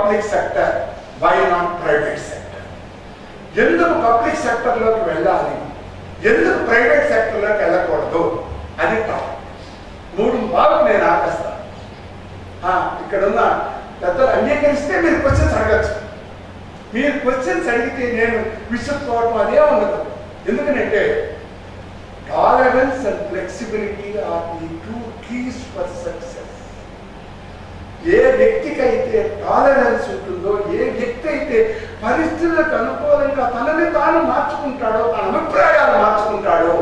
Public sector, why not private sector? ఎందుకు public సెక్టర్లోకి వెళ్ళాలి, ఎందుకు ప్రైవేట్ సెక్టర్లోకి వెళ్ళకూడదు అది టాపిక్. 3 భాగాలు నేను ఆపేస్తాను. ఇక్కడున్న పెద్దలు అంగీకరిస్తే మీరు క్వశ్చన్స్ అడగచ్చు. మీరు క్వశ్చన్స్ అడిగితే నేను విసుక్కోవడం అదే ఉండదు. ఎందుకంటే tolerance and flexibility are the 2 keys for success. ఏ వ్యక్తికి అయితే టాలరెన్స్ ఉంటుందో, ఏ వ్యక్తి అయితే పరిస్థితులకు అనుకూలంగా తనని తాను మార్చుకుంటాడో, తన అభిప్రాయాలు మార్చుకుంటాడో,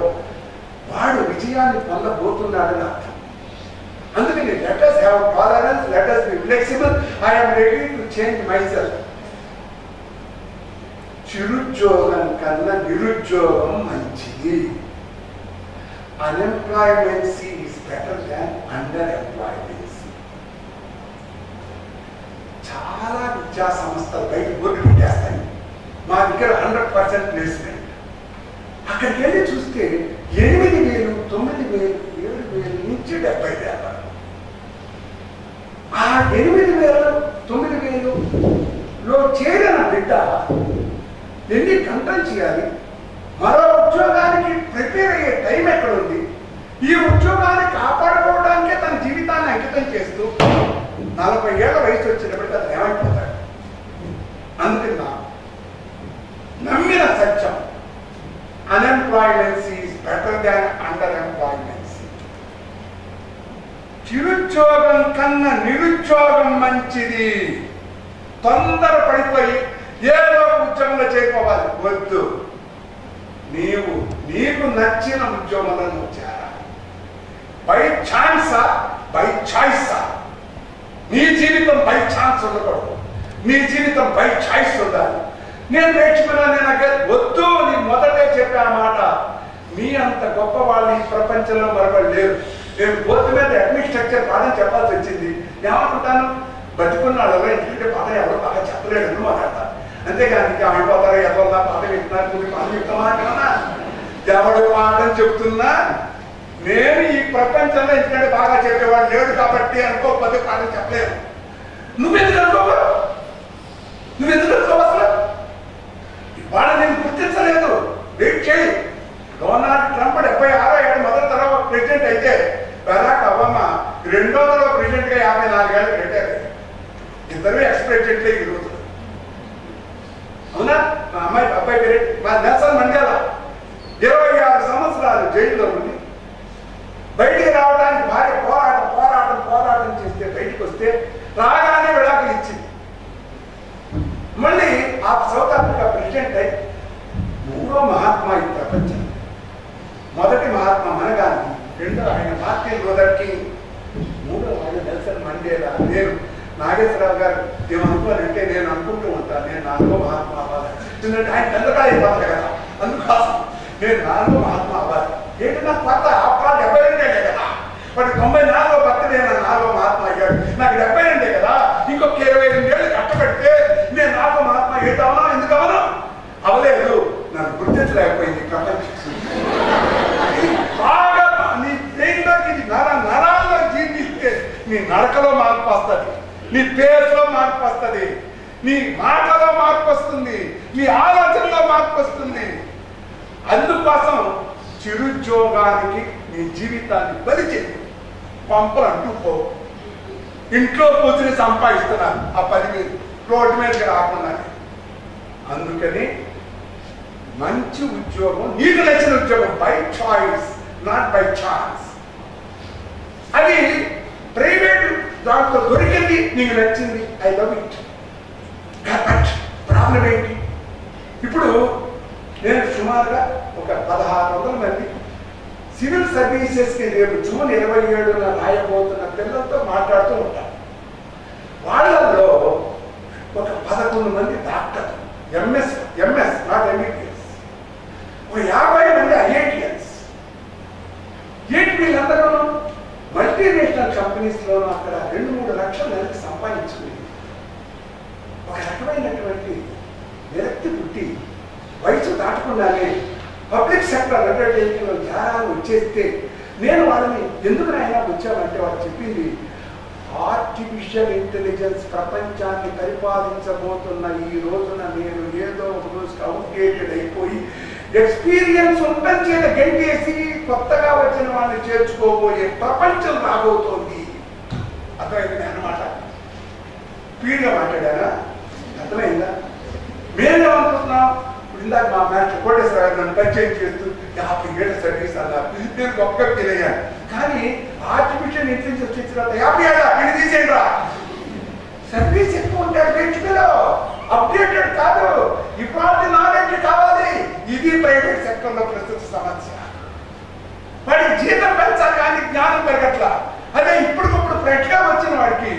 వాడు విజయాన్ని పొందబోతున్నాడని అర్థం. అందుకని let us have tolerance, let us be flexible, I am ready to change myself. చిరుద్యోగం కన్నా నిరుద్యోగం మంచిది. Unemploymency is better than underemploymency. చాలా విద్యా సంస్థలు బయట బోర్డు పెట్టేస్తాయి, మా దగ్గర 100% ప్లేస్మెంట్. అక్కడికి వెళ్ళి చూస్తే 8,000, 9,000, 7,000 నుంచి 70,000. ఆ 8,000, 9,000లో చేరిన బిడ్డ ఎన్ని గంటలు చేయాలి, మరో ఉద్యోగానికి ప్రిపేర్ అయ్యే టైం ఎక్కడుంది, ఈ ఉద్యోగాన్ని కాపాడుకోవడానికే తన జీవితాన్ని అంకితం చేస్తూ 40 ఏళ్ల వయసు వచ్చినప్పటికీ అతను ఏమైపోతాడు? అందుకని నమ్మిన సత్యం, unemploymency is better than underemploymency. చిరుద్యోగం కన్నా నిరుద్యోగం మంచిది. తొందర పడిపోయి ఏదో ఉద్యోగంలో చేరుకోవాలి వద్దు. నీకు నచ్చిన ఉద్యోగంలో నువ్వు చేరాలి. బై ఛాన్సా, బై చాయిసా? నీ జీవితం బై ఛాన్స్ ఉండకూడదు, నీ జీవితం బై చాయిస్ ఉండాలి. నేను నేర్చుకున్నా, నేను వద్దు, నీ మొదటే చెప్పే ఆ మాట. మీ అంత గొప్ప వాళ్ళు ఈ ప్రపంచంలో మరొకరు లేరు. నేను బోర్డు మీద అడ్మినిస్ట్రక్చర్ పాఠం చెప్పాల్సి వచ్చింది. ఏమనుకుంటాను, బతుకున్నాడు ఎందుకంటే పాఠం ఎవరు బాగా చెప్పలేడు అని మాట్లాడతాను. అంతేగాని అయిపోతారు, ఎవరు పాఠం చెప్తున్నారు, కొన్ని పాఠం చెప్తామా, ఎవడు పాఠం చెప్తున్నా నేను ఈ ప్రపంచంలో ఎందుకంటే బాగా చెప్పేవాడు లేడు కాబట్టి అనుకోకపోతే పాఠం చెప్పలేను. నువ్వెందుకు అనుకోవాలి, అసలు ఇవాళ నేను గుర్తించలేదు. వెయిట్ చేయి. డొనాల్డ్ ట్రంప్ 76 ఏళ్ళు మొదటి తరం ప్రెసిడెంట్ అయితే, బరాక్ ఒబామా 200వ ప్రెసిడెంట్ గా 54 ఏళ్ళు రిటైర్ అయ్యారు. ఇద్దరు ఎక్స్ ప్రెసిడెంట్లే ఈ రోజు. అవునా? మా అబ్బాయి పేరు మా నెల్సన్ మండేలా 26 సంవత్సరాలు జైల్లో ఉంది. బయటికి రావడానికి భార్య పోరాటం చేస్తే బయటికి వస్తే రాగానే విడాకులు ఇచ్చింది. మళ్ళీ ఆ సౌత్ ఆఫ్రికా ప్రెసిడెంట్ అయి 3వ మహాత్మా ఈ ప్రపంచం. మొదటి మహాత్మా మనగాంధీ, 2వ ఆయన మార్టిన్ లూథర్ కింగ్, 3వ ఆయన నెల్సన్ మండేలా. నేను నాగేశ్వరరావు గారు ఏమనుకోవాలంటే నేను అనుకుంటూ ఉంటాను, నేను 4వ మహాత్మా అవ్వాలి. ఎందుకంటే ఆయన పెద్దగా అయిపోతాడు కదా, అందుకోసం నేను 4వ మహాత్మా అవ్వాలి. ఏంటి నాకు కొత్త అప్పుడు 72 కదా, వాడు 94వ బర్త్డే నా 4వ మహాత్మా అయ్యాడు. నాకు 72 కదా, ఇంకొక 22 ఏళ్ళు కట్టబెడితే నేను 4వ మహాత్మా ఏదవనా, ఎందుకు అవను? అవలేదు, నన్ను గుర్తించలేకపోయింది ప్రపంచం. బాగా నీ బ్రెయిన్లోకి నరాల్లో జీవిస్తే నీ నడకలో మార్పు వస్తుంది, నీ పేరులో మార్పు వస్తుంది, నీ మాటలో మార్పు వస్తుంది, నీ ఆలోచనలో మార్పు వస్తుంది. అందుకోసం చిరుద్యోగానికి నీ జీవితాన్ని బలిచేది. పంపలు అంటూ పో. ఇంట్లో కూర్చుని సంపాదిస్తున్నారు ఆ 10,000 రోడ్డు మీదకి రాకుండా. అందుకని మంచి ఉద్యోగం, నీకు నచ్చిన ఉద్యోగం, by choice not by chance. అది ప్రైవేట్ దాంట్లో దొరికింది, నీకు నచ్చింది, I love it. But problem ఏంటి? ఇప్పుడు నేను సుమారుగా ఒక 1,600 మంది సివిల్ సర్వీసెస్కి రేపు జూన్ 27న రాయబోతున్న పిల్లలతో మాట్లాడుతూ ఉంటాను. వాళ్ళల్లో ఒక 11 మంది డాక్టర్, ఎంఎస్ నాట్ ఎంబీబీఎస్, ఒక 50 మంది ఐఐటిఎన్స్. ఏంటి వీళ్ళందరూ మల్టీనేషనల్ కంపెనీస్లోనూ అక్కడ 2-3 లక్షల నెలకి సంపాదించుకుని ఒక రకమైనటువంటి విరక్తి పుట్టి వయసు దాటకుండానే పబ్లిక్ సెక్టర్ అండర్టేకింగ్లో జారాలు వచ్చేస్తే నేను వాళ్ళని ఎందుకు అయినా వచ్చామంటే వాళ్ళు చెప్పింది, ఆర్టిఫిషియల్ ఇంటెలిజెన్స్ ప్రపంచాన్ని పరిపాలించబోతున్న ఈ రోజున నేను ఏదో ఒక రోజుకి అవుట్డేటెడ్ అయిపోయి ఎక్స్పీరియన్స్ ఉందని చేత గంటేసి కొత్తగా వచ్చిన వాళ్ళని చేర్చుకోబోయే ప్రపంచం రాబోతోంది. అర్థమైంది అన్నమాట. స్పీడ్గా మాట్లాడానా? అర్థమైందా? మేమేమనుకుంటున్నాం, ఇందాక మా మ్యాచ్ కోటేశ్వర గారు నన్ను పరిచయం చేస్తూ 50 ఏళ్ళ సర్వీస్ అన్నారు. నేను గొప్పగా ఫీల్ అయ్యాను. కానీ ఆర్టిఫిషియల్ ఇంటెలిజెన్స్ వచ్చిన తర్వాత 50 ఏళ్ళ ఇది తీసేయండి రా, సర్వీస్ ఎక్కువ ఉంటాడు, నేర్చుకో, అప్డేటెడ్ కాదు, ఇప్పటి నాలెడ్జ్ కావాలి. ఇది ప్రైవేట్ సెక్టర్ లో ప్రస్తుత సమస్య. వాడికి జీతం పెంచాలి కానీ జ్ఞానం పెరగట్లా. అదే ఇప్పటికప్పుడు ఫ్రెష్ గా వచ్చిన వాడికి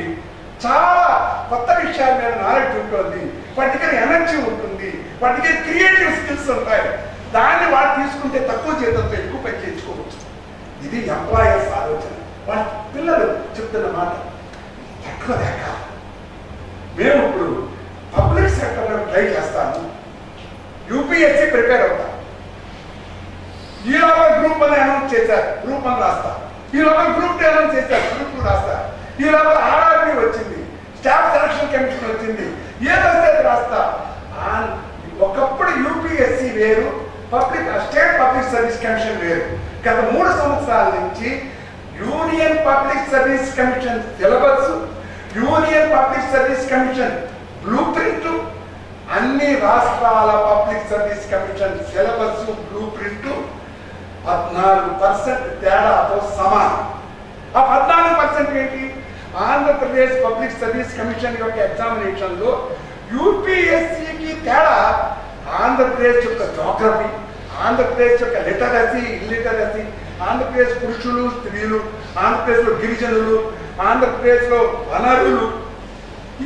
చాలా కొత్త విషయాల మీద నాలెడ్జ్ ఉంటుంది, వాటి దగ్గర ఎనర్జీ ఉంటుంది, వాటి దగ్గర క్రియేటివ్ స్కిల్స్ ఉంటాయి. దాన్ని వాడు తీసుకుంటే తక్కువ జీతంతో ఎక్కువ పని చేసుకోవచ్చు. ఇది ఎంప్లాయర్స్ ఆలోచన. వాళ్ళ పిల్లలు చెప్తున్న మాట తక్కువలేక మేము ఇప్పుడు పబ్లిక్ సెక్టర్లో ట్రై చేస్తాను, యూపీఎస్సీ ప్రిపేర్ అవుతాం. ఈ లోపల గ్రూప్ అని అనౌన్స్ చేశారు, గ్రూప్ అని రాస్తా. ఈ లోపల గ్రూప్ అనౌన్స్ చేశారు, గ్రూప్ రాస్తా. ఈ లోపల ఆర్ఆర్బీ వచ్చింది, స్టాఫ్ సెలక్షన్ కమిషన్ వచ్చింది, ఏదైతే రాస్తా. ఒకప్పుడు యూపీఎస్సీ వేరు, స్టేట్ పబ్లిక్ సర్వీస్ కమిషన్ వేరు. గత 3 సంవత్సరాల నుంచి union public service commission syllabus, union public service commission blue print, అన్ని రాష్ట్రాల public service commission syllabus blue print 14% తేడాతో సమానం. ఆ 14% ఏంటి? ఆంధ్రప్రదేశ్ పబ్లిక్ సర్వీస్ కమిషన్ యొక్క ఎగ్జామినేషన్ లో యూపీఎస్సీకి తేడా ఆంధ్రప్రదేశ్ యొక్క జోగ్రఫీ, ఆంధ్రప్రదేశ్ యొక్క లిటరసీ, ఇల్లిటరసీ, ఆంధ్రప్రదేశ్ పురుషులు స్త్రీలు, ఆంధ్రప్రదేశ్లో గిరిజనులు, ఆంధ్రప్రదేశ్లో వనరులు,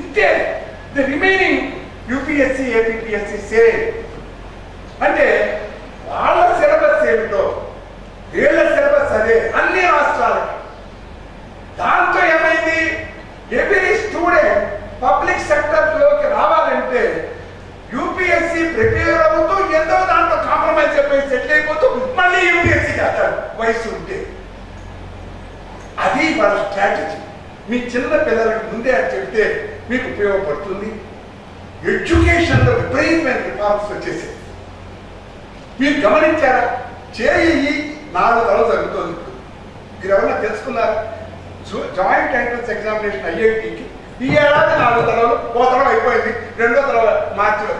ఇంతే. The remaining UPSC APPSC same. అంటే వాళ్ళ సిలబస్ ఏమిటో వీళ్ళ సిలబస్ అదే అన్ని రాష్ట్రాలకి. దాంతో ఏమైంది? ఎవ్రీ స్టూడెంట్ పబ్లిక్ సెక్టర్ లోకి రావాలంటే యూపీఎస్సీ ప్రిపేర్ అవుతూ ఏదో దాంట్లో కాంప్రమైజ్ అయిపోయి సెటిల్ అయిపోతూ మళ్ళీ యూపీఎస్సీ చేస్తారు వయసు ఉంటే. అది వాళ్ళ స్ట్రాటజీ. మీ చిన్న పిల్లలకి ముందే అది చెప్తే మీకు ఉపయోగపడుతుంది. ఎడ్యుకేషన్లో విపరీతమైన రిఫార్మ్స్ వచ్చేసాయి. మీరు గమనించారా? చేయి 4 తరాలు జరుగుతుంది. మీరు ఎవరన్నా తెలుసుకున్నారా? జాయింట్ ఎంట్రన్స్ ఎగ్జామినేషన్ ఐఐటికి ఈ ఏడాది 4 తరాలు, ఓ తరం అయిపోయింది, 2వ తరం మార్చిలో.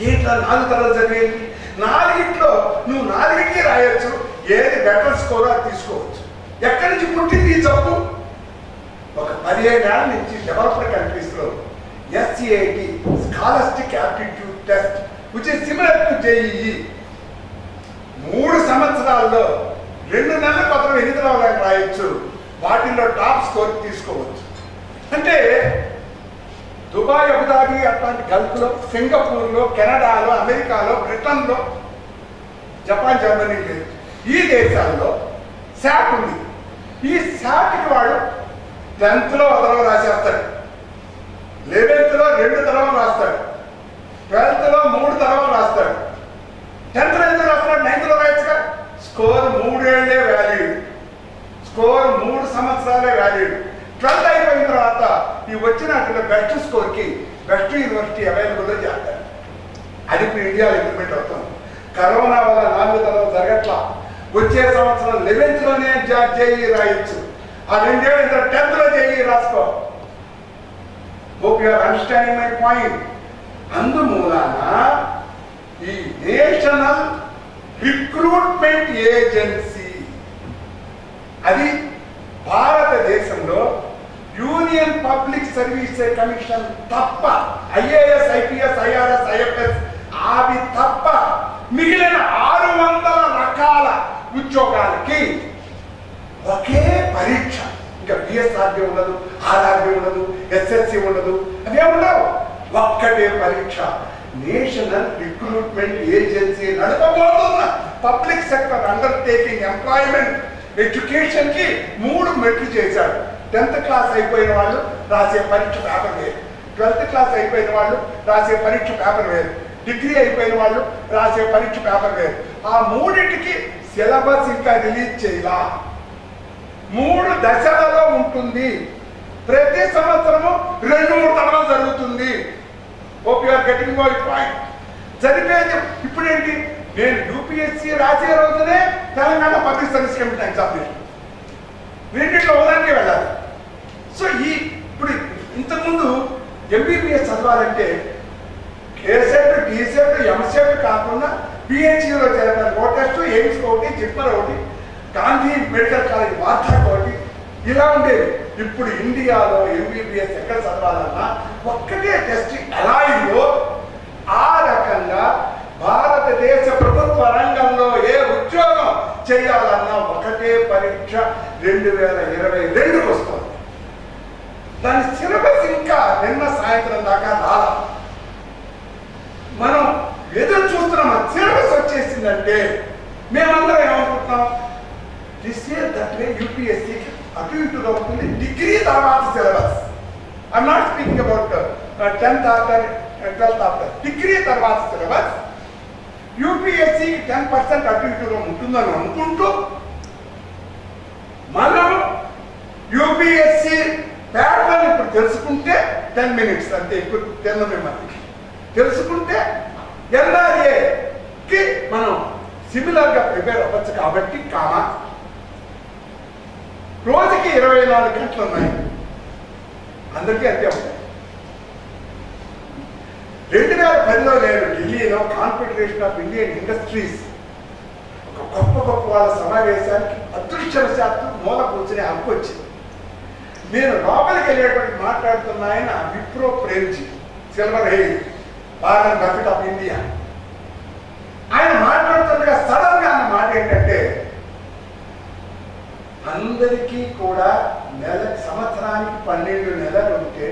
ఏంట్లా 4 తరాలు జరిగేది? 4ట్లో నువ్వు 4కి రాయొచ్చు, ఏది బెటర్ స్కోర్ అది తీసుకోవచ్చు. ఎక్కడి నుంచి పుట్టింది ఈ జబ్బు? ఒక 15 ఏళ్ల నుంచి డెవలప్డ్ కంట్రీస్ లో SCIT scholastic aptitude test which is similar to JEE 3 సంవత్సరాల్లో 2 నెలల పత్రం 8 తరాలు రాయొచ్చు. వాటిల్లో టాప్ స్కోర్ తీసుకోవచ్చు. అంటే దుబాయ్, అబుదాబి అట్లాంటి గల్ఫ్లో, సింగపూర్లో, కెనడాలో, అమెరికాలో, బ్రిటన్లో, జపాన్, జర్మనీ లేదు. ఈ దేశాల్లో శాట్ ఉంది. ఈ శాట్కి వాడు 10th తరం రాసేస్తాడు, 11th 2 తరం రాస్తాడు, 12th 3 తరం రాస్తాడు, 10th ఎందుకు రాస్తాడు? 9th రాయొచ్చుగా. స్కోర్ 3 ఏళ్లే వ్యాలిడ్, స్కోర్ 3 సంవత్సరాలే వ్యాలిడ్. 12th అయిపోయిన తర్వాత ఈ వచ్చినట్లు బెస్ట్ స్కోర్కి బెస్ట్ యూనివర్సిటీ అవైలబుల్ చేస్తారు. అది ఇప్పుడు ఇండియాలో ఇంప్లిమెంట్ అవుతుంది. కరోనా వల్ల 4 తరాలు జరగట్లా. వచ్చే సంవత్సరం 11th జేఈ రాయొచ్చు. ఆ 2 ఏళ్ళు 10th జేఈ రాసుకో. Hope you are understanding my point. అందుమూలాన ఈ నేషనల్ రిక్రూట్మెంట్ ఏజెన్సీ అది భారతదేశంలో యూనియన్ పబ్లిక్ సర్వీస్ కమిషన్ తప్ప, ఐఏఎస్, ఐపీఎస్, ఐఆర్ఎస్, ఐఎఫ్ఎస్ అవి తప్ప మిగిలిన 600 రకాల ఉద్యోగాలకి ఒకే పరీక్ష. ఇంకా బిఎస్ఆర్బి ఉండదు, ఆర్ఆర్బి ఉండదు, ఎస్ఎస్సి ఉండదు, అవే ఉండవు. ఒక్కటే పరీక్ష. నేషనల్ రిక్రూట్మెంట్ ఏజెన్సీ నడపబోతున్న public sector undertaking employment education కి 3 మెట్లు చేశాడు. 10th క్లాస్ అయిపోయిన వాళ్ళు రాసే పరీక్ష పేపర్ వేరు, 12th క్లాస్ అయిపోయిన వాళ్ళు రాసే పరీక్ష పేపర్ వేరు, డిగ్రీ అయిపోయిన వాళ్ళు రాసే పరీక్ష పేపర్ వేరు. ఆ 3టికి సిలబస్ ఇంకా రిలీజ్ చేయాల. 3 దశలలో ఉంటుంది. ప్రతి సంవత్సరము 2-3 తరగతులు జరుగుతుంది. Hope you are getting my point. సరిపోయింది. ఇప్పుడేంటి, నేను యూపీఎస్సీ రాసే రోజునే Telangana public service commission examination రెండింటిలో ఒకదానికి వెళ్ళాలి. సో ఇప్పుడు ఇంతకుముందు ఎంబీబీఎస్ చదవాలంటే కేసెట్, టీసెట్, ఎంసెట్ కాకుండా పిహెచ్డీలో చేరడానికి ఒక టెస్ట్, ఎయిమ్స్ ఒకటి, జిప్మర్ ఒకటి, గాంధీ మెడికల్ కాలేజ్ వార్తాకు ఒకటి, ఇలా ఉండేది. ఇప్పుడు ఇండియాలో ఎంబీబీఎస్ ఎక్కడ చదవాలన్నా ఒక్కటే టెస్ట్ ఎలా అయిందో ఆ రకంగా భారతదేశ ప్రభుత్వ రంగంలో ఏ ఉద్యోగం చేయాలన్నా ఒకటే పరీక్ష 2022 వస్తుంది. దాని సిలబస్ ఇంకా నిన్న సాయంత్రం దాకా రాలా. మనం ఎదురు చూస్తున్నాం. సిలబస్ వచ్చేసిందంటే మేమందరం ఏమనుకుంటున్నాం, దిస్ ఇయర్ దట్ వే యూపీఎస్సీకి అటు ఇటుగా ఉంటుంది. డిగ్రీ తర్వాత syllabus, I'm not speaking about 10th after 12th after, degree తర్వాత సిలబస్ యూపీఎస్సీకి 10% అటు ఇటుగా ఉంటుందని అనుకుంటూ మనం యూపీఎస్సీ ప్యాటర్న్ ఇప్పుడు తెలుసుకుంటే 10 minutes అంతే. ఇప్పుడు 10 మందికి తెలుసుకుంటే ఎన్ఆర్ఏకి మనం సిమిలర్గా ప్రిపేర్ అవ్వచ్చు. కాబట్టి రోజుకి 24 గంటలు ఉన్నాయి. అందరికీ అంతే ఉంటాయి. 2010లో నేను ఢిల్లీలో కాన్ఫెడరేషన్ ఆఫ్ ఇండియన్ ఇండస్ట్రీస్ ఒక గొప్ప వాళ్ళ సమావేశానికి అదృష్టవశాత్తు మూల కూర్చునే హక్కు వచ్చింది. నేను లోపలికి వెళ్ళేటువంటి మాట్లాడుతున్న ఆయన Wipro Premji, silver hair, Warren Buffett of India. ఆయన మాట్లాడుతుండగా సడన్ గా అన్న మాట ఏంటంటే, అందరికీ కూడా సంవత్సరానికి 12 నెలలు ఉంటే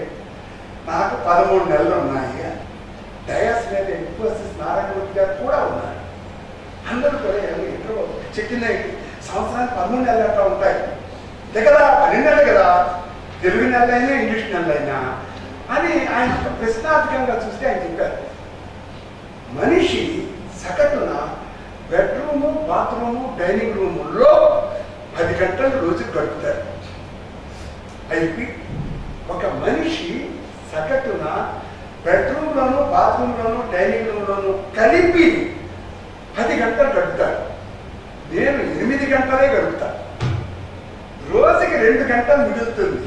నాకు 13 నెలలు ఉన్నాయి. డయాస్ మీద ఇన్ఫోసిస్ నారాయణమూర్తి గారు కూడా ఉన్నారు. అందరూ కూడా ఇంట్లో చెక్కిన సంవత్సరానికి 13 నెలలు అట్లా ఉంటాయి కదా, 12 నెలలు కదా, తెలుగు నెలలైనా ఇంగ్లీష్ నెలలైనా అని ఆయన ప్రశ్నార్థకంగా చూస్తే ఆయన చెప్పారు, మనిషి సగటున బెడ్రూము, బాత్రూము, డైనింగ్ రూముల్లో 10 గంటలు రోజు గడుపుతారు. అయితే ఒక మనిషి సగటున బెడ్రూమ్లోను, బాత్రూంలోను, డైనింగ్ రూమ్లోను కలిపి 10 గంటలు గడుపుతాడు. నేను 8 గంటలే గడుపుతాను. రోజుకి 2 గంటలు మిగులుతుంది.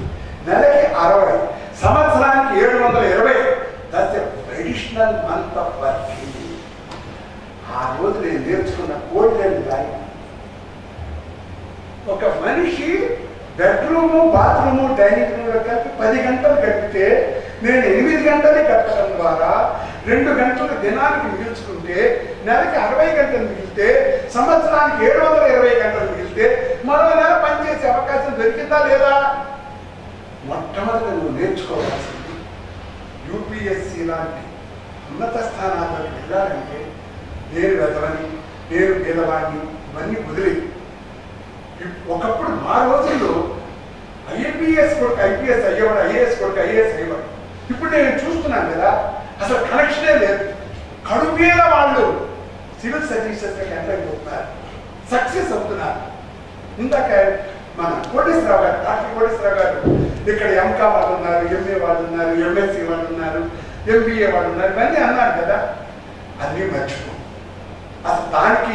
నెలకి 60, సంవత్సరానికి 720. That's additional month of working. ఆ రోజు నేను నేర్చుకున్న గోల్డెన్ లైఫ్. ఒక మనిషి బెడ్రూము, బాత్రూము, డైనింగ్ రూమ్లో కలిపి 10 గంటలు గడిపితే నేను 8 గంటలే గడపడం ద్వారా 2 గంటలు దినానికి మిగిల్చుకుంటే నెలకి 60 గంటలు మిగిలితే సంవత్సరానికి 720 గంటలు మిగిలితే మరో నెల పనిచేసే అవకాశం దొరికిందా లేదా? మొట్టమొదటి నువ్వు నేర్చుకోవాల్సింది యూపీఎస్సీ లాంటి ఉన్నత స్థానాలకు వెళ్ళాలంటే నేను వెదవని, నేను పేదవాడిని ఇవన్నీ వదిలి, ఒకప్పుడు మా రోజుల్లో ఐఏపీఎస్ కొడుకు ఐపీఎస్ అయ్యేవాడు, ఐఏఎస్ కొడుకు ఐఏఎస్ అయ్యేవాడు. ఇప్పుడు నేను చూస్తున్నాను కదా, అసలు కనెక్షనే లేదు. కడుపేద వాళ్ళు సివిల్ సర్వీసెస్ ఎంటర్ అయిపోతున్నారు, సక్సెస్ అవుతున్నారు. ఇందాక మన కోటేశ్వరరావు గారు, డాక్టర్ కోటేశ్వరరావు గారు ఇక్కడ ఎంకా వాళ్ళు ఉన్నారు, ఎంఏ వాళ్ళు ఉన్నారు, ఎంఎస్సీ వాళ్ళు ఉన్నారు, ఎంబీఏ వాళ్ళు ఉన్నారు, ఇవన్నీ అన్నారు కదా. అన్నీ మర్చిపో. అసలు దానికి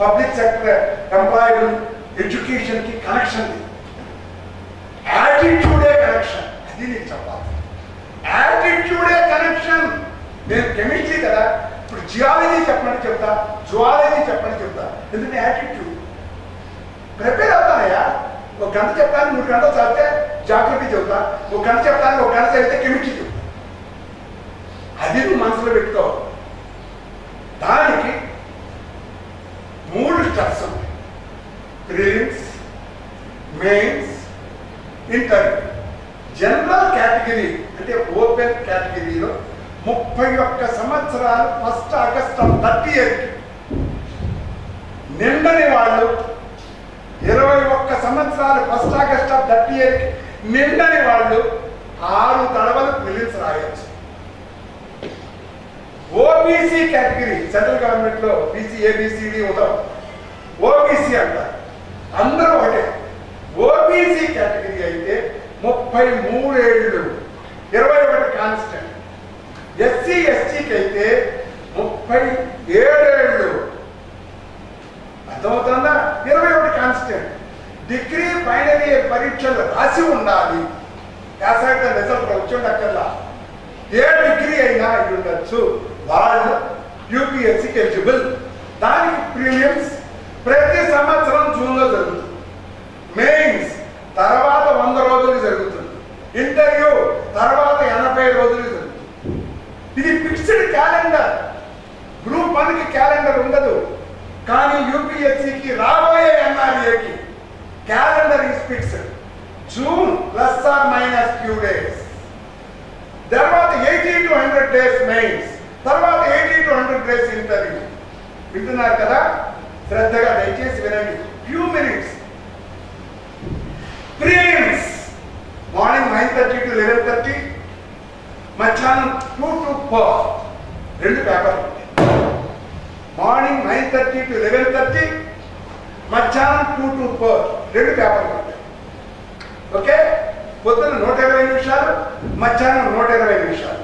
పబ్లిక్ సెక్టర్ ఎంప్లాయబుల్ ఎడ్యుకేషన్కి కనెక్షన్ లేదు. యాటిట్యూడే కనెక్షన్. అది నీకు చెప్పాలి. యాటిట్యూడే కనెక్షన్. నేను కెమిస్ట్రీ కదా, ఇప్పుడు జియాలజీ చెప్పండి చెప్తా, జువాలజీ చెప్పండి చెప్తా. ఎందుకంటే యాటిట్యూడ్. ప్రిపేర్ అవుతానయ్యా. 1 గంట చెప్తాను, 3 గంటలు చదివితే జాగ్రఫీ చెబుతా, 1 గంట చెప్తాను, 1 గంట చదివితే కెమిస్ట్రీ చెప్తా. అది నువ్వు మనసులో పెట్టుకో. దానికి 3 స్టెప్స్ ఉన్నాయి. Prelims, mains, interview. General category అంటే ఓపెన్ కేటగిరీలో 31 సంవత్సరాలు 1 ఆగస్టు 30 నిండని వాళ్ళు, 21 సంవత్సరాలు 1 ఆగస్టు 30 నిండని వాళ్ళు 6 తడవలు ప్రిలిమ్స్ రాయొచ్చు. ఓబీసీ కేటగిరీ సెంట్రల్ గవర్నమెంట్ లో బీసీ, ఏబిసిడి ఉండవు. ఓబీసీ అంటారు. అందరూ ఒకటే. ఓబీసీ కేటగిరీ అయితే 33 ఏళ్ళు, 21 కాన్స్టెంట్. ఎస్సీ ఎస్టీకి అయితే 37 ఏళ్ళు, అర్థమవుతుందా? 21 కాన్స్టెంట్. డిగ్రీ ఫైనల్ ఇయర్ పరీక్షలు రాసి ఉండాలి. యాసైతే రిజల్ట్ వచ్చి ఉండక్కర్లా. ఏ డిగ్రీ అయినా అయి ఉండొచ్చు. వాళ్ళు యూపీఎస్సీకి ఎలిజిబుల్. దానికి ప్రీలిమ్స్ ప్రతి సంవత్సరం జూన్లో జరుగుతుంది. మెయిన్స్ తర్వాత 100 రోజులు జరుగుతుంది. ఇంటర్వ్యూ తర్వాత 80 రోజులు జరుగుతుంది. ఇది ఫిక్స్డ్ క్యాలెండర్. గ్రూప్ 1కి క్యాలెండర్ ఉండదు, కానీ యూపీఎస్సీకి రాబోయే ఎన్ఆర్ఏకి calendar is fixed. June ± few days. తర్వాత 80 to 100 days మెయిన్స్, తర్వాత 80 to 100 days ఇంటర్వ్యూ. వింటున్నారు కదా? శ్రద్ధగా దయచేసి వినండి. Few minutes. Prelims morning 9:30 to 11:30, మధ్యాహ్నం 2 to 4 2 పేపర్లు. మార్నింగ్ 9:30 to 11:30, మధ్యాహ్నం 2 to 4 2 పేపర్లు ఉంటాయి. ఓకే? పొద్దున 120 నిమిషాలు, మధ్యాహ్నం 120 నిమిషాలు.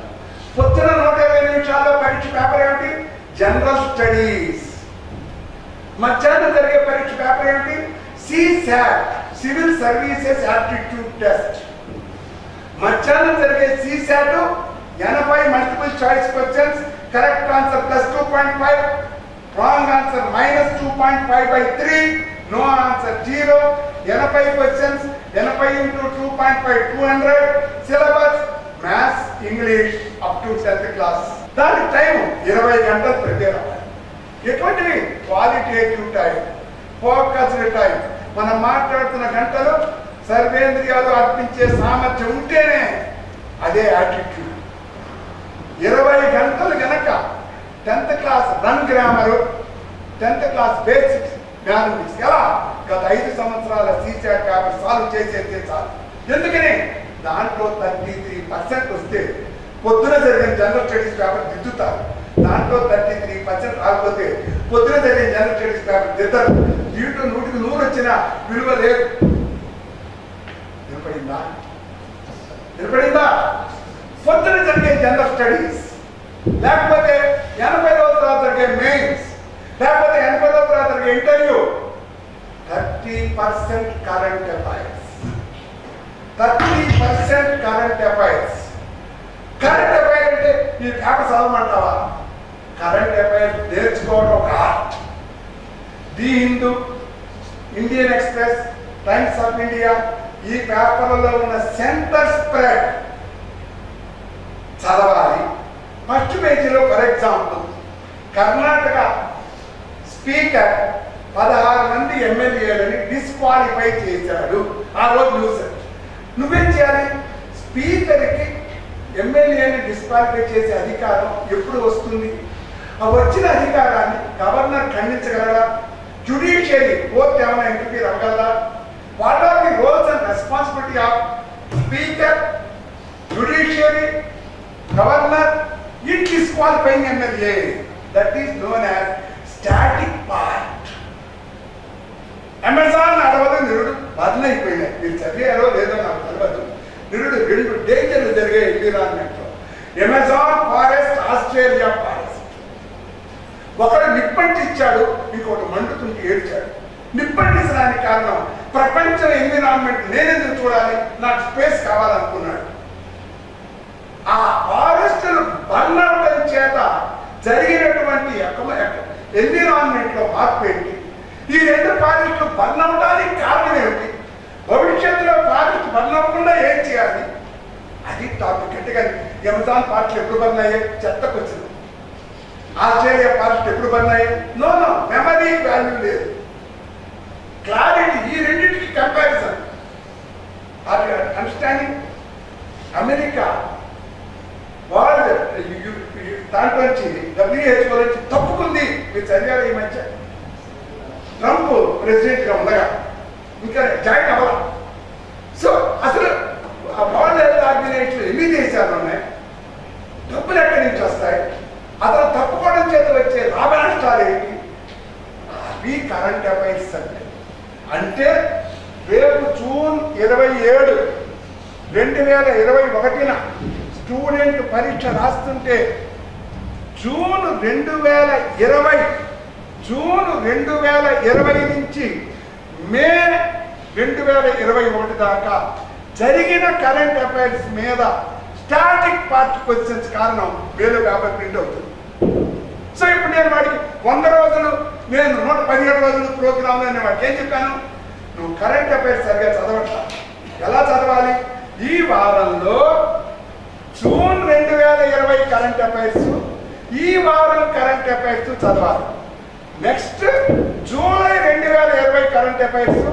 పొద్దున 120 నిమిషాల్లో పరీక్ష పేపర్ ఏమిటి? General studies. మధ్యాహ్నం జరిగే పరీక్ష పేపర్ ఏమిటి? CSAT, civil services aptitude test. మధ్యాహ్నం జరిగే CSAT 80 multiple choice questions. Correct answer +2.5, wrong answer -2.5/3, no answer 0. 80 questions, 80 into 2.5 200. Syllabus maths, English up to 10th class. దాని టైం 20 గంటలు ప్రిపేర్ అవ్వాలి. ఎటువంటివి? Qualitative time, focused time. మనం మాట్లాడుతున్న గంటలు సర్వేంద్రియాలు అర్పించే సామర్థ్యం ఉంటేనే అదే యాటిట్యూడ్. 20 గంటలు గనక 10th class run grammar, 10th class basics mathematics ఎలా గత 5 సంవత్సరాల సిశాట్ పేపర్ సాల్వ్ చేసేస్తే చాలు. ఎందుకని? దాంట్లో 33% వస్తే పొద్దున జరిగిన జనరల్ స్టడీస్ పేపర్ దిద్దుతారు. దాంట్లో 33% రాకపోతే పొద్దున జరిగిన జనరల్ స్టడీస్ పేపర్ దిద్దరు. దీంట్లో 100కి 100 వచ్చినా విలువ లేదు. వినపడిందా? పొద్దున జరిగే జనరల్ స్టడీస్, లేకపోతే 80 రోజుల తర్వాత జరిగే మెయిన్స్, లేకపోతే 80 రోజుల తర్వాత జరిగే interview. 30% current affairs. 30% current affairs. Current affair అంటే ఈ పేపర్ చదవమంటావా? కరెంట్ అఫైర్స్ నేర్చుకోవడం ఒక art. The Hindu, Indian express, times of India ఈ పేపర్లలో ఉన్న సెంటర్ స్ప్రెడ్ చదవాలి. ఫస్ట్ పేజీలో ఫర్ ఎగ్జాంపుల్ కర్ణాటక స్పీకర్ 16 మంది ఎమ్మెల్యేలని డిస్క్వాలిఫై చేశాడు. ఆ రోజు న్యూస్. నువ్వేం చేయాలి? స్పీకర్కి ఎమ్మెల్యేని డిస్క్వాలిఫై చేసే అధికారం ఎప్పుడు వస్తుంది? ఆ వచ్చిన అధికారాన్ని గవర్నర్ ఖండించగలరా? జ్యుడిషియరీ కోర్టు ఏమైనా ఇంటర్ఫీర్ అవ్వగలరా? What are the roles and responsibility of speaker, judiciary, governor in disqualifying MLA? That is known as static part. Amazon అడవదు నిరుడు బదులైపోయినాయి. మీరు చదివారో లేదో నాకు తెలియదు. నిరుడు 2 డేంజర్లు జరిగే ఎన్విరాన్మెంట్ లో. Amazon forest, Australia forest. ఒకడు నిప్పంటిచ్చాడు, ఇంకోటి మండుతుంటే ఏడ్చాడు. నిప్పంటించడానికి కారణం ప్రపంచ ఎన్విరాన్మెంట్ నేనెందుకు చూడాలి, నాకు స్పేస్ కావాలనుకున్నాడు. ఆ ఫారెస్టులు బర్న్ అవడం చేత జరిగినటువంటి ఎన్విరాన్మెంట్ లో మార్పు ఏంటి? ఈ 2 ఫారెస్టులు బర్న్ అవడానికి కారణం ఏమిటి? భవిష్యత్తులో ఫారెస్ట్ బర్న్ అవ్వకుండా ఏం చేయాలి? అది టాపిక్. అంటే అమెజాన్ ఫారెస్ట్ ఎప్పుడు బర్న్ అయ్యాయి? చెత్తకు వచ్చింది. ఆస్ట్రేలియా ఫారెస్ట్ ఎప్పుడు బర్న్ అయ్యాయి? నో, మెమరీ వాల్యూ లేదు. క్లారిటీ. ఈ రెండింటికి కంపారిజన్. అండర్స్టాండింగ్? అమెరికా వాళ్ళు దాంట్లో WHO నుంచి తప్పుకుంది. మీరు చదివారు ఈ మధ్య? ట్రంప్ ప్రెసిడెంట్ గా ఉండగా ఇంకా జాయిన్ అవ్వాలి. సో అసలు ఆ వరల్డ్ హెల్త్ ఆర్గనైజేషన్ ఎన్ని దేశాలు ఉన్నాయి? డబ్బులు ఎక్కడి నుంచి వస్తాయి? అతను తప్పుకోవడం చేత వచ్చే లాభ నష్టాలు ఏంటి? అవి కరెంట్ అఫైర్స్ అంటే రేపు జూన్ 27, 2021 స్టూడెంట్ పరీక్ష రాస్తుంటే జూన్ 2020 నుంచి మే 2021 దాకా జరిగిన కరెంట్ అఫైర్స్ మీద స్టాటిక్ పార్ట్ క్వశ్చన్స్ కారణం 1050 ప్రింట్ అవుతుంది. సో ఇప్పుడు నేను వాడికి 100 రోజులు, నేను 117 రోజులు ప్రోగ్రామ్ అనే వాడికి ఏం చెప్పాను, నువ్వు కరెంట్ అఫైర్స్ సరిగా చదవట్లా. ఎలా చదవాలి? ఈ వారంలో జూన్ 2020 కరెంట్ అఫైర్స్, ఈ వారం కరెంట్ అఫైర్స్ చదవాలి. నెక్స్ట్ జూలై 2020 కరెంట్ అఫైర్స్,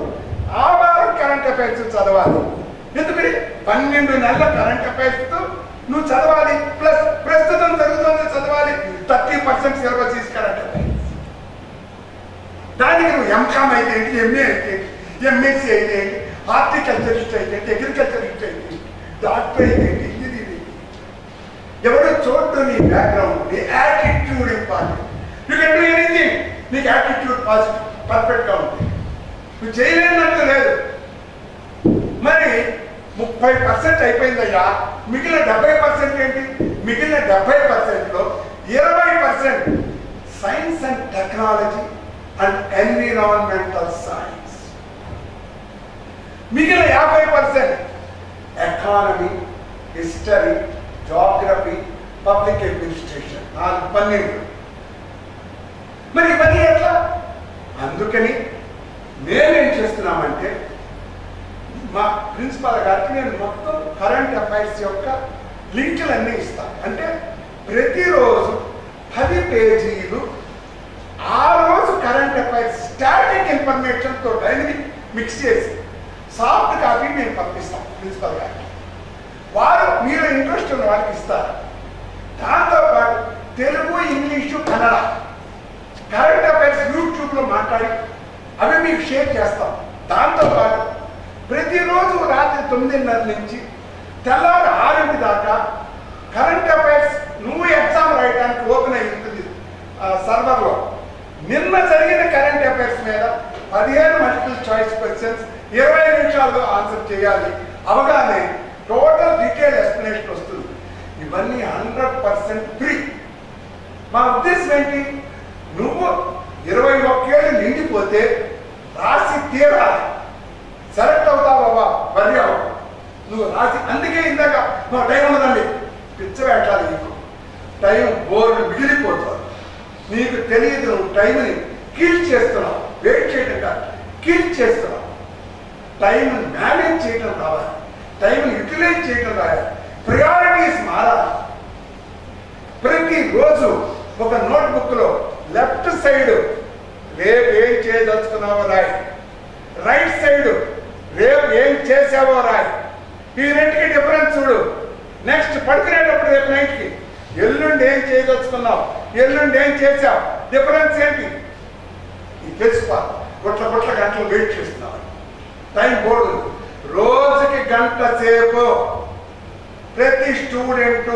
ఆ వారం కరెంట్ అఫైర్స్ చదవాలి. ఎందుకని 12 నెలల కరెంట్ అఫైర్స్ నువ్వు చదవాలి. ప్లస్ ప్రస్తుతం జరుగుతుంది చదవాలి. 30% సిలబస్ ఈజ్ కరెంట్ అఫైర్స్. దానికి నువ్వు ఎంకామ్ అయితే ఏంటి, ఎంఏ అయితే ఏంటి, ఎంఎస్సీ అయితే ఏంటి, హార్టికల్చరిస్ట్ అయితే ఏంటి, అగ్రికల్చరిస్ట్ అయితే ఏంటి, డాక్టర్ అయితే ఏంటి, ఇంజనీరింగ్. ఎవరు చూడటం నీ బ్యాక్గ్రౌండ్, నీ attitude important. You can do anything. నీకు యాటిట్యూడ్ పాజిటివ్ పర్ఫెక్ట్గా ఉంటుంది. నువ్వు చేయలేనట్టు లేదు. మరి 30% అయిపోయిందయ్యా, మిగిలిన 70% ఏంటి? మిగిలిన 70%లో 20% science and technology and environmental science, మిగిలిన 50% economy, history, geography, public administration. 12. మరి ఇవన్నీ ఎట్లా? అందుకని మేమేం చేస్తున్నామంటే మా ప్రిన్సిపాల్ గారికి నేను మొత్తం కరెంట్ అఫైర్స్ యొక్క లింకులన్నీ ఇస్తాను. అంటే ప్రతిరోజు 10 పేజీలు ఆ రోజు కరెంట్ అఫైర్స్ స్టాటిక్ ఇన్ఫర్మేషన్తో డైనమిక్ మిక్స్ చేసి సాఫ్ట్ కాపీ మేము పంపిస్తాం ప్రిన్సిపల్ గారికి. వారు మీరు ఇంట్రెస్ట్ ఉన్న వారికి ఇస్తారు. దాంతోపాటు Telugu, English, Kannada current affairs యూట్యూబ్లో మాట్లాడి అవి మీకు షేర్ చేస్తాం. దాంతోపాటు ప్రతిరోజు రాత్రి 9:30 నుంచి తెల్లారి 6 దాకా కరెంట్ అఫైర్స్ నువ్వు ఎగ్జామ్ రాయడానికి ఓపెన్ అయి ఉంటుంది సర్వర్లో. నిన్న జరిగిన కరెంట్ అఫైర్స్ మీద 15 మల్టిపుల్ చాయిస్ క్వశ్చన్స్ 20 నిమిషాల్లో ఆన్సర్ చేయాలి. అవగానే టోటల్ డీటెయిల్ ఎక్స్ప్లెనేషన్ వస్తుంది. ఇవన్నీ 100% ఫ్రీ. మా ఉద్దేశం ఏంటి, నువ్వు 21 ఏళ్ళు నిండిపోతే రాసి తీరాలి. సెలెక్ట్ అవుతావా వరి అవ్వ, నువ్వు రాసి. అందుకే ఇందాక మా టైం ఉన్నదండి, పిచ్చ పెట్టాలి. నీకు టైం బోర్డు మిగిలిపోతుంది. నీకు తెలియదు, నువ్వు టైంని కిల్ చేస్తున్నావు. వెయిట్ చేయడం కాదు, కిల్ చేస్తున్నావు. టైం మేనేజ్ చేయడం రావాలి, టైంని యూటిలైజ్ చేయడం రావాలి, ప్రయారిటీస్ మారాలి. ప్రతిరోజు ఒక నోట్బుక్లో లెఫ్ట్ సైడ్ రేపు ఏం చేయదలుచుకున్నావో రాయి, రైట్ సైడ్ రేపు ఏం చేసావో రాయి. ఈ రెండుకి డిఫరెన్స్ చూడు. నెక్స్ట్ పడుకునేటప్పుడు రేపు నైట్కి ఎల్లుండి ఏం చేయదలుచుకున్నావు, ఎల్లుండి ఏం చేసావు, డిఫరెన్స్ ఏంటి ఇది తెలుసుకో. గుట్ల గంటలు వెయిట్ చేస్తున్నావు. టైం బోర్డు రోజుకి గంట సేపు ప్రతి student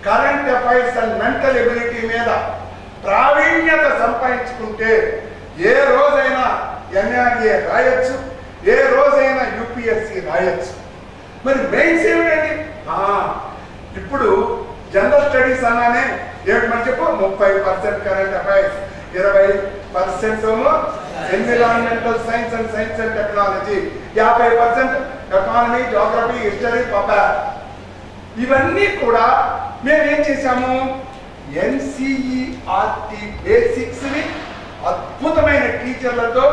current affairs and mental ability మీద ప్రావీణ్యత సంపాదించుకుంటే ఏ రోజైనా ఎన్ఆర్ఏ రాయొచ్చు, ఏ రోజైనా యూపీఎస్సీ రాయొచ్చు. మరి మెయిన్స్ ఏమిటండి? ఇప్పుడు జనరల్ స్టడీస్ అన్నానే ఏమిటి మరి చెప్పు, 30% current affairs, 20% environmental science and science and technology, 50% economy, geography, history, public. ఇవన్నీ కూడా మేమేం చేశాము, ఎన్సీఈఆర్టీ బేసిక్స్ ని అద్భుతమైన టీచర్లతో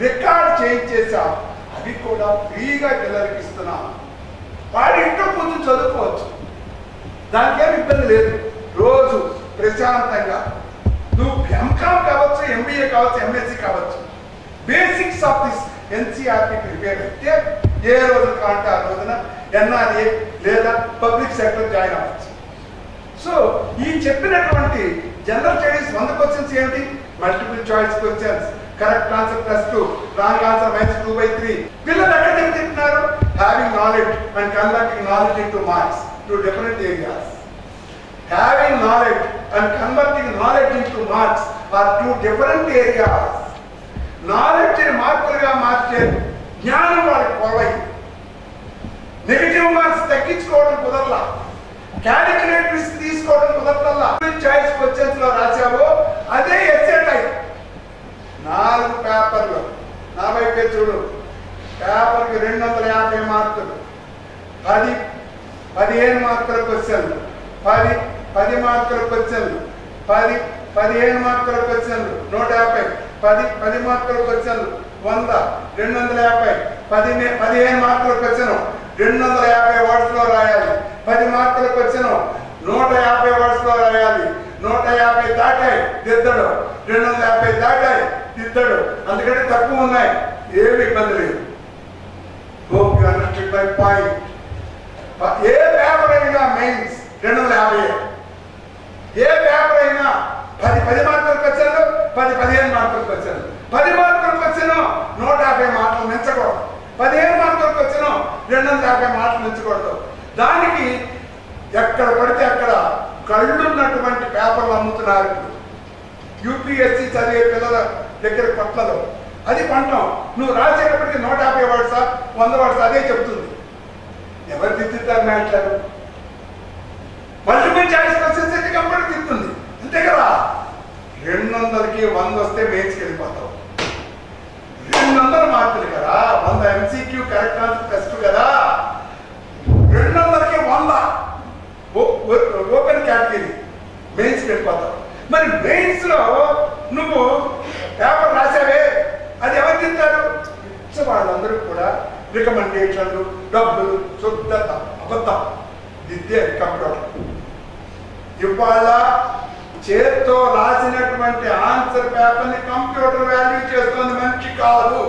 రికార్డ్ చేయించేసాం. అవి కూడా ఫ్రీగా పిల్లలకి ఇస్తున్నాం. వాడి ఇంట్లో కూర్చొని చదువుకోవచ్చు, దానికేం ఇబ్బంది లేదు. రోజు ప్రశాంతంగా నువ్వు ఎంకామ్ కావచ్చు, ఎంబీఏ కావచ్చు, ఎంఎస్సీ కావచ్చు, basics of this NCERT prepare అయితే ఏ రోజు కాంటే ఆ రోజున ఎన్ఆర్ఏ లేదా పబ్లిక్ సెక్టర్ జాయిన్ అవ్వచ్చు. సో ఈ చెప్పినటువంటి జనరల్ స్టడీస్ 100 క్వశ్చన్స్ ఏమిటి, multiple choice questions, correct answer +2, wrong answer -2/3. పిల్లలు ఎక్కడ చెప్తున్నారు, having knowledge and converting knowledge into marks to different areas. Having knowledge and converting knowledge into marks are 2 different areas. Knowledge ని మార్కులుగా మార్చే జ్ఞానం వాళ్ళకి పొరవైంది. Negative marks తగ్గించుకోవడం కుదరలా, క్యాలిక్యులేటర్స్ తీసుకోవడం కుదరలా. చాయిస్ క్వశ్చన్స్ లో రాశావో అదే ఎస్ఏ టైప్. 4 పేపర్లు, నా వైపే చూడు, పేపర్కి 250 మార్కులు, 15 మార్కుల క్వశ్చన్లు, 10 మార్కుల క్వశ్చన్లు, 15 మార్కుల క్వశ్చన్లు, 150, 10 మార్కుల క్వశ్చన్లు, 100, 250, 15 మార్కుల క్వశ్చన్ 250 వర్డ్స్ లో రాయాలి. 10 మార్కుల క్వశ్చన్ 150 వర్డ్స్ లో రాయాలి. 150 దాటాయి దిద్దడు, 250 దాటాయి దిద్దడు, అందుకంటే తక్కువ ఉన్నాయి, ఏమి ఇబ్బంది లేదు. ఏ పేపర్ అయినా మెయిన్స్ 250, ఏ పేపర్ అయినా 10 మార్కులకు వచ్చాను, 15 మార్కులకు వచ్చాను. 10 మార్కులకు వచ్చాను 150 మార్కులు మించకూడదు, 15 మార్కులకు వచ్చాను 250 మార్కులు మించకూడదు. దానికి ఎక్కడ పడితే అక్కడ కళ్ళున్నటువంటి పేపర్లు అమ్ముతున్నారు. యూపీఎస్సీ చదివే పిల్లల దగ్గర పట్లలో అది పంటాం. నువ్వు రాసేటప్పటికి 150 వర్డ్సా 100 వర్డ్స్ అదే చెప్తుంది. ఎవరు దిద్దుతారు మాట్లాడు? మల్టిపుల్ చాయిస్ క్వశ్చన్స్ అయితే కంప్యూటర్ దిద్దుతుంది, అంతే కదా. 200కి 100 వస్తే మెయిన్స్కి వెళ్ళిపోతావు. 200 మార్కులు కదా, 100 ఎంసీక్యూ కరెక్ట్ ఆన్సర్ టెస్ట్ కదా. 200కి 100 ఓపెన్ కేటగిరీ, మెయిన్స్కి వెళ్ళిపోతావు. మరి మెయిన్స్ లో నువ్వు పేపర్ రాసావే, అది ఎవరు తింటారు? వాళ్ళందరూ కూడా రికమెండేషన్లు, డబ్బులు, శుద్ధత, అబద్ధం దిద్దే కంప్యూటర్. ఇవాళ చేత్తో రాసినటువంటి ఆన్సర్ పేపర్ ని కంప్యూటర్ వాల్యూ చేస్తుంది, మంచి కాదు.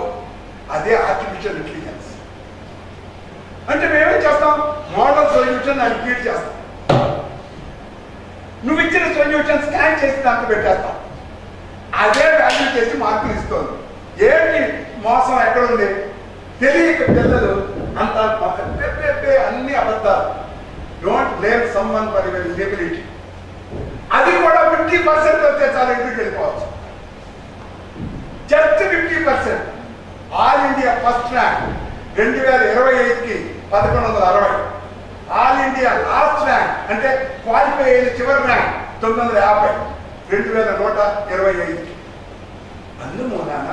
అదే ఆర్టిఫిషియల్ ఇంటెలిజెన్స్. అంటే మేమేం చేస్తాం? మోడల్ సొల్యూషన్ అని ఫీడ్ చేస్తాం. నువ్వు ఇచ్చిన సొల్యూషన్ స్కాన్ చేసి దాంట్లో పెట్టేస్తాం, అదే వాల్యూ చేసి మార్కులు ఇస్తుంది. ఏంటి మోసం ఎక్కడుంది? తెలియక పిల్లలు అంత అన్ని అబద్ధాలు. Don't blame someone for your inability. అది కూడా 50% వస్తే చాలా ఇంటికి వెళ్ళిపోవచ్చు. Just 50%. All India first rank 2025కి 1160. ఆల్ ఇండియా లాస్ట్ ర్యాంక్ అంటే క్వాలిఫై అయిన చివరి ర్యాంక్ 950, 2125కి. అందుమూలాన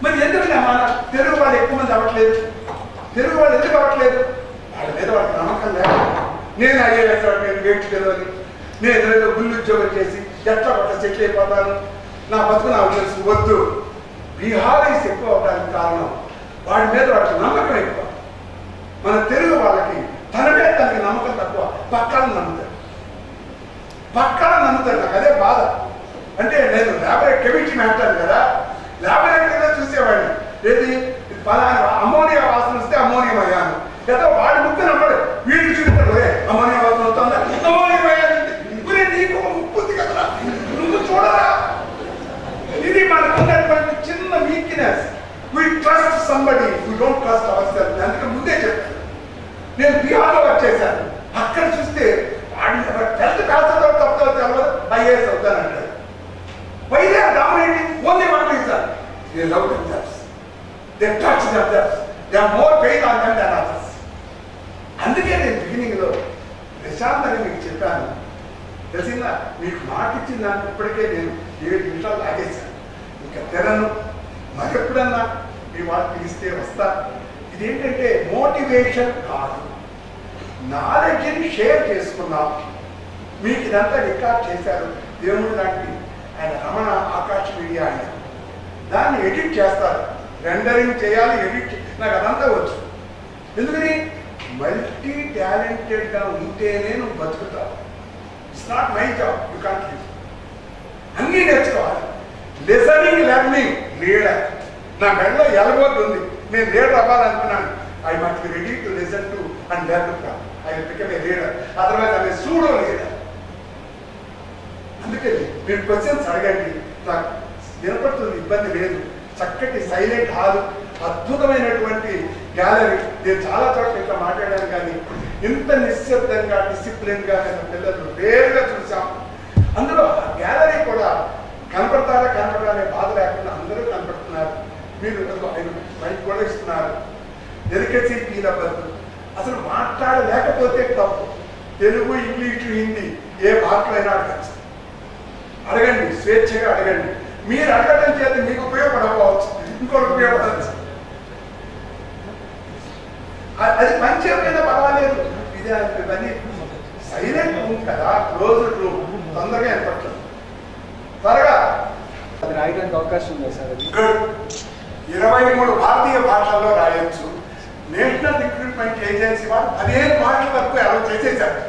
మరి ఎందుకు మన తెలుగు వాళ్ళు ఎక్కువ మంది అవ్వట్లేదు? తెలుగు వాళ్ళు ఎందుకు అవ్వట్లేదు? వాళ్ళ మీద వాళ్ళకి నమ్మకం లేదు. నేను ఐఏఎస్ నేను వేటి తెలియదు, నేను ఏదో గుళ్ళు ఉద్యోగం చేసి ఎట్లా పట్ల సెటిల్ అయిపోతాను, నా బతుకు నాకు తెలుసు. వద్దు. బీహారీస్ ఎక్కువ అవడానికి కారణం వాడి మీద వాళ్ళకి నమ్మకం ఎక్కువ. మన తెలుగు వాళ్ళకి తన మీద తనకి నమ్మకం తక్కువ. పక్కాలను నమ్ముతారు, నాకు అదే బాధ. అంటే నేను కెమిస్ట్రీ మాట్లాడాను కదా, ల్యాబొరేటరీలో చూసేవాడిని. ఏది పలానా అమోనియా వాసన వస్తే అమోనియం అయ్యాను కదా. వాడి ముక్కు నమ్మడు, వీడికి చూస్తాడు, అమోనియా వాసన వస్తుందా, అమోనియం అయ్యాను. నీకు ముక్కు ఉంది కదా, నువ్వు చూడరా. ఇది మనకు ఉన్నటువంటి చిన్న weakness. We trust somebody, we don't trust our self. అందుకే ముందే చెప్పాను. నేను బీహార్లో వర్క్ చేశాను. అక్కడ చూస్తే వాడి 10th క్లాస్తో తప్పుతో తెలియదు, IAS అవుతానంటాడు. Why they are dominating? Only one reason. They love themselves. They touch themselves. They are more paid on them than others. అందుకే నేను బిగినింగ్ లో ప్రశాంత్ అని మీకు చెప్పాను. తెలిసిందా? మీకు మాట ఇచ్చిన దాన్ని ఇప్పటికే నేను 7 నిమిషాలు లాగేశాను. ఇంకా తెరను. మరెప్పుడన్నా మీ వాళ్ళు పిలిస్తే వస్తా. ఇదేంటంటే మోటివేషన్ కాదు, నాలెడ్జ్ని షేర్ చేసుకున్నాం. మీకు ఇదంతా రికార్డ్ చేశారు. దేవుడు లాంటి ఆయన రమణ ఆకాశ మీడియా ఆయన దాన్ని ఎడిట్ చేస్తారు, రెండరింగ్ చేయాలి, ఎడిట్. నాకు అదంతా వచ్చు. ఎందుకని? మల్టీ టాలెంటెడ్గా ఉంటేనే నువ్వు బతుకుతావు. It's not my job, you can't live. అన్నీ నేర్చుకోవాలి. Listening, learning, leader. నా మెడలో ఎలబోర్డ్ ఉంది. నేను లీడర్ అవ్వాలనుకున్నాను. I must be ready to listen to and learn from. I will become a leader. Otherwise I pseudo leader. అందుకే మీరు క్వశ్చన్స్ అడగండి, నాకు వినపడుతుంది, ఇబ్బంది లేదు. చక్కటి సైలెంట్ హాల్, అద్భుతమైనటువంటి గ్యాలరీ. నేను చాలా చోట్ల ఇట్లా మాట్లాడాను, కానీ ఇంత నిశ్శబ్దంగా డిసిప్లిన్గా నేను పిల్లలు రేరుగా చూసాం. అందులో గ్యాలరీ కూడా కనపడతారా కనపడాలనే బాధ లేకుండా అందరూ కనపడుతున్నారు. మీరు మైక్ కూడా ఇస్తున్నారు. డెలికేసీ ఫీల్ అవ్వద్దు. అసలు మాట్లాడలేకపోతే తప్పు. తెలుగు, ఇంగ్లీషు, హిందీ ఏ భాషలో అయినా అడగచ్చు. అడగండి, స్వేచ్ఛగా అడగండి. మీరు అడగడం చేత మీకు ఉపయోగపడవచ్చు, ఇంకొకరికి ఉపయోగపడవచ్చు. అది మంచి ఏమైనా పర్వాలేదు. ఇవన్నీ సైలెంట్ రూమ్ కదా, క్లోజ్ రూమ్, తొందరగా ఏర్పడుతుంది. త్వరగా అది రాయడానికి అవకాశం ఉంది సార్. అది 23 భారతీయ భాషల్లో రాయొచ్చు. నేషనల్ రిక్రూట్మెంట్ ఏజెన్సీ వాళ్ళు 15 భాషల వరకు అలా చేసేసారు.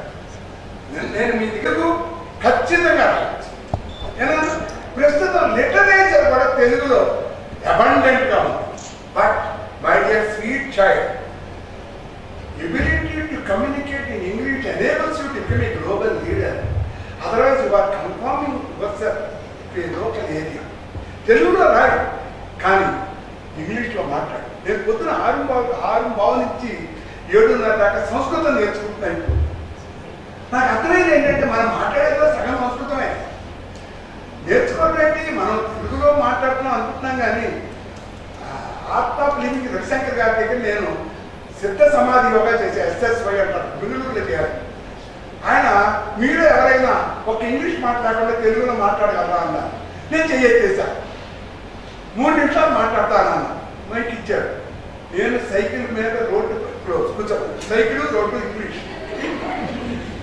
నేను మీ దగ్గరకు ఖచ్చితంగా రాయొచ్చు. ప్రస్తుతం లిటరేచర్ కూడా తెలుగులో అబండెంట్గా ఉంది. But my dear sweet child, ability to communicate in English enables you to become a global leader. Otherwise, you are conforming yourself to a local area. తెలుగులో రాయి, కానీ ఇంగ్లీష్లో మాట్లాడు. నేను పొద్దున 6:15 నుంచి 7:30 దాకా సంస్కృతం నేర్చుకుంటున్నాను. ఇప్పుడు నాకు అర్థమైంది ఏంటంటే మనం మాట్లాడేదో సగం సంస్కృతమే. నేర్చుకోవడం ఏంటి, మనం తెలుగులో మాట్లాడుతున్నాం అనుకుంటున్నాం. కానీ ఆర్ట్ ఆఫ్ లివింగ్ రవిశంకర్ గారి దగ్గర నేను సిద్ధ సమాధి యోగా చేసే SSY అంటారు, బెంగళూరులో చేయాలి. ఆయన మీరు ఎవరైనా ఒక ఇంగ్లీష్ మాట్లాడకుండా తెలుగులో మాట్లాడగలరా అన్నారు. నేను చెయ్యేసాను. 3 నిమిషాలు మాట్లాడతానన్న మైక్ ఇచ్చాడు. నేను సైకిల్ మీద రోడ్డు కూర్చోను. Cycle, road English.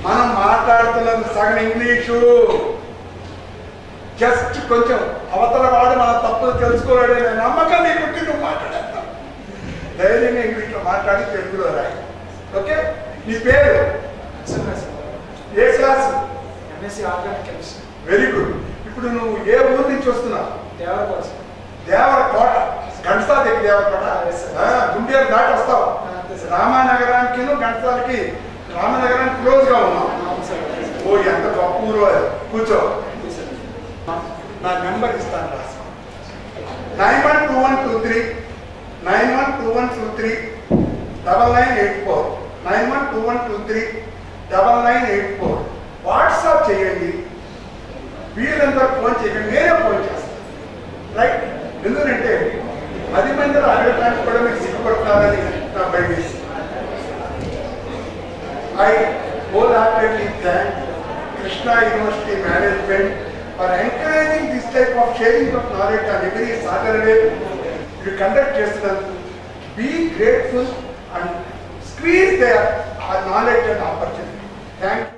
మనం మాట్లాడుతున్నది సగం ఇంగ్లీషు. జస్ట్ కొంచెం అవతల వాడు మన తప్పులు తెలుసుకోలేడనే నమ్మకం నీకు నువ్వు మాట్లాడేస్తావు. ధైర్యంగా ఇంగ్లీష్లో మాట్లాడి తెలుగులో రాయి. ఓకే? నీ పేరు? ఏ class? MSc organic chemistry. Very good. ఇప్పుడు నువ్వు ఏ ఊరు నుంచి వస్తున్నావు? దేవరకోట. దేవరకోట. గంటసా దగ్గర దేవరకోట. గుండేరు దాటి వస్తావు. రామానగరానికి గంటసాలకి రామనగరానికి క్లోజ్గా ఉన్నావు. ఓ ఎంత గొప్ప ఊరు. కూర్చో. నా నెంబర్ ఇస్తాను, రాసుకో. 912123 912123 9984 912123 9984. వాట్సాప్ చేయండి. వీళ్ళందరూ ఫోన్ చేయండి, నేనే ఫోన్ చేస్తాను. రైట్? ఎందుకంటే 10 మందిలో అడగడానికి కూడా మీరు సిగ్గుపడతారని నా భయం. I wholeheartedly thank Krishna University management for encouraging this type of sharing of knowledge on every Saturday. You conduct yourself, be grateful and squeeze their knowledge and opportunity. Thank you.